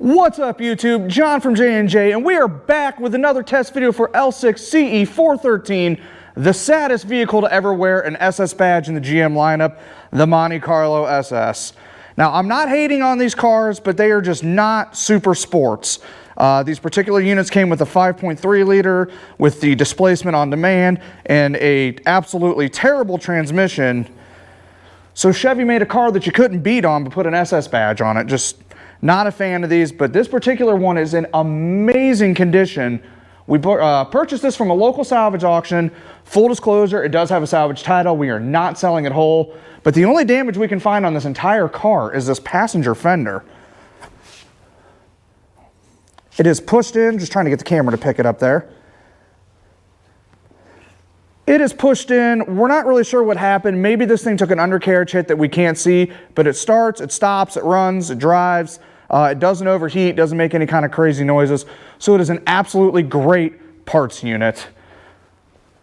What's up YouTube? John from J&J, and we are back with another test video for L6 CE413, the saddest vehicle to ever wear an SS badge in the GM lineup, the Monte Carlo SS. Now, I'm not hating on these cars, but they are just not super sports. These particular units came with a 5.3 liter with the displacement on demand and a absolutely terrible transmission. So Chevy made a car that you couldn't beat on but put an SS badge on it. Just not a fan of these, but this particular one is in amazing condition. We purchased this from a local salvage auction. Full disclosure, it does have a salvage title. We are not selling it whole, but the only damage we can find on this entire car is this passenger fender. It is pushed in, just trying to get the camera to pick it up there. It is pushed in. We're not really sure what happened. Maybe this thing took an undercarriage hit that we can't see, but it starts, it stops, it runs, it drives. It doesn't overheat, doesn't make any kind of crazy noises. So it is an absolutely great parts unit.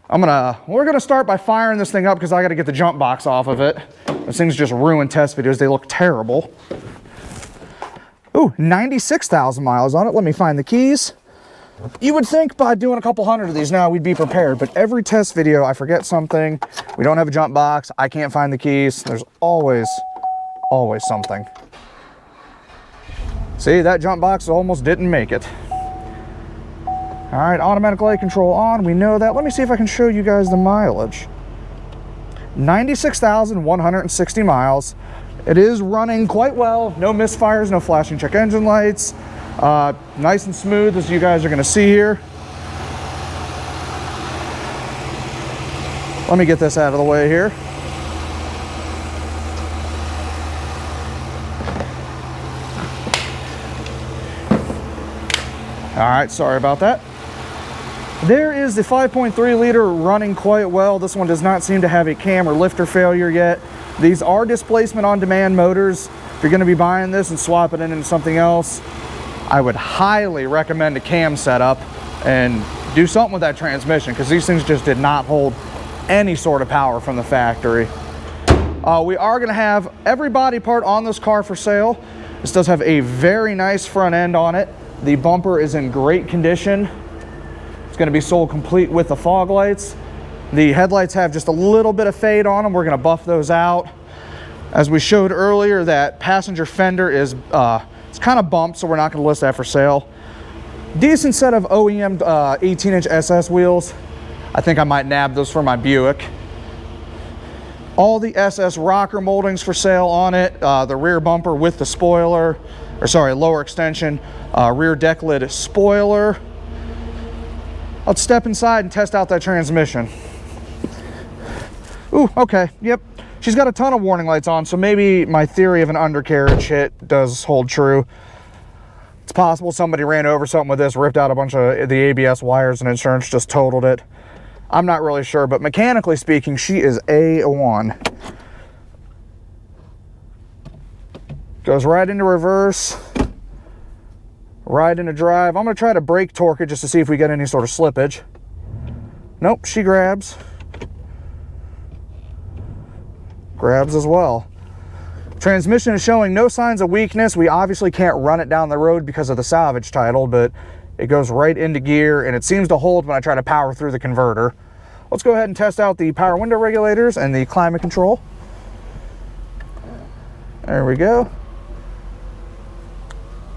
We're gonna start by firing this thing up because I gotta get the jump box off of it. Those things just ruin test videos. They look terrible. Ooh, 96,000 miles on it. Let me find the keys. You would think by doing a couple hundred of these now we'd be prepared, but every test video I forget something. We don't have a jump box. I can't find the keys. There's always something. See, that jump box almost didn't make it. All right, automatic light control on. We know that. Let me see if I can show you guys the mileage. 96,160 miles. It is running quite well. No misfires, no flashing check engine lights. Nice and smooth, as you guys are going to see here. Let me get this out of the way here. All right, sorry about that. There is the 5.3 liter running quite well. This one does not seem to have a cam or lifter failure yet. These are displacement on demand motors. If you're going to be buying this and swapping it into something else, I would highly recommend a cam setup and do something with that transmission, because these things just did not hold any sort of power from the factory. We are going to have every body part on this car for sale. This does have a very nice front end on it. The bumper is in great condition. It's going to be sold complete with the fog lights. The headlights have just a little bit of fade on them. We're going to buff those out. As we showed earlier, that passenger fender is it's kind of bumped, so we're not going to list that for sale. Decent set of OEM 18-inch SS wheels. I think I might nab those for my Buick. All the SS rocker moldings for sale on it. The rear bumper with the spoiler, or sorry, lower extension, rear deck lid spoiler. Let's step inside and test out that transmission. Ooh, okay, yep. She's got a ton of warning lights on, so maybe my theory of an undercarriage hit does hold true. It's possible somebody ran over something with this, ripped out a bunch of the ABS wires, and insurance just totaled it. I'm not really sure, but mechanically speaking, she is A1. Goes right into reverse, right into drive. I'm going to try to brake torque it just to see if we get any sort of slippage. Nope, she grabs. Grabs as well. Transmission is showing no signs of weakness. We obviously can't run it down the road because of the salvage title, but it goes right into gear, and it seems to hold when I try to power through the converter. Let's go ahead and test out the power window regulators and the climate control. There we go.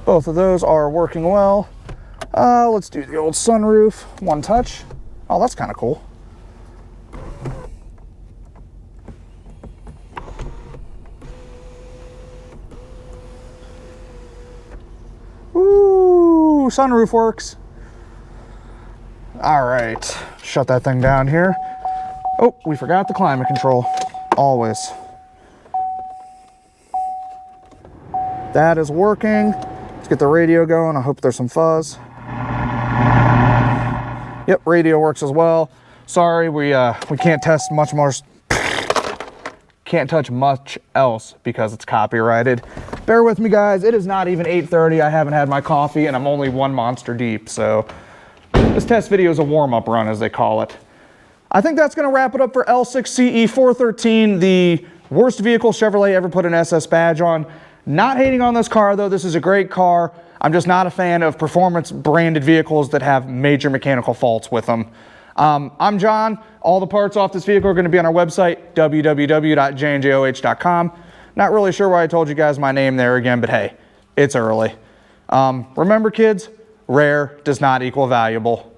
Both of those are working well. Let's do the old sunroof, one touch. Oh, that's kind of cool. Ooh, sunroof works. All right, shut that thing down here. Oh, we forgot the climate control, always. That is working. Let's get the radio going. I hope there's some fuzz. Yep, radio works as well. Sorry, we can't test much more. Can't touch much else because it's copyrighted. Bear with me, guys. It is not even 8:30. I haven't had my coffee, and I'm only one monster deep. So this test video is a warm-up run, as they call it. I think that's going to wrap it up for L6 CE413, the worst vehicle Chevrolet ever put an SS badge on. Not hating on this car though, this is a great car. I'm just not a fan of performance branded vehicles that have major mechanical faults with them. I'm John. All the parts off this vehicle are going to be on our website, www.jnjoh.com. Not really sure why I told you guys my name there again, but hey, it's early. Remember kids, rare does not equal valuable.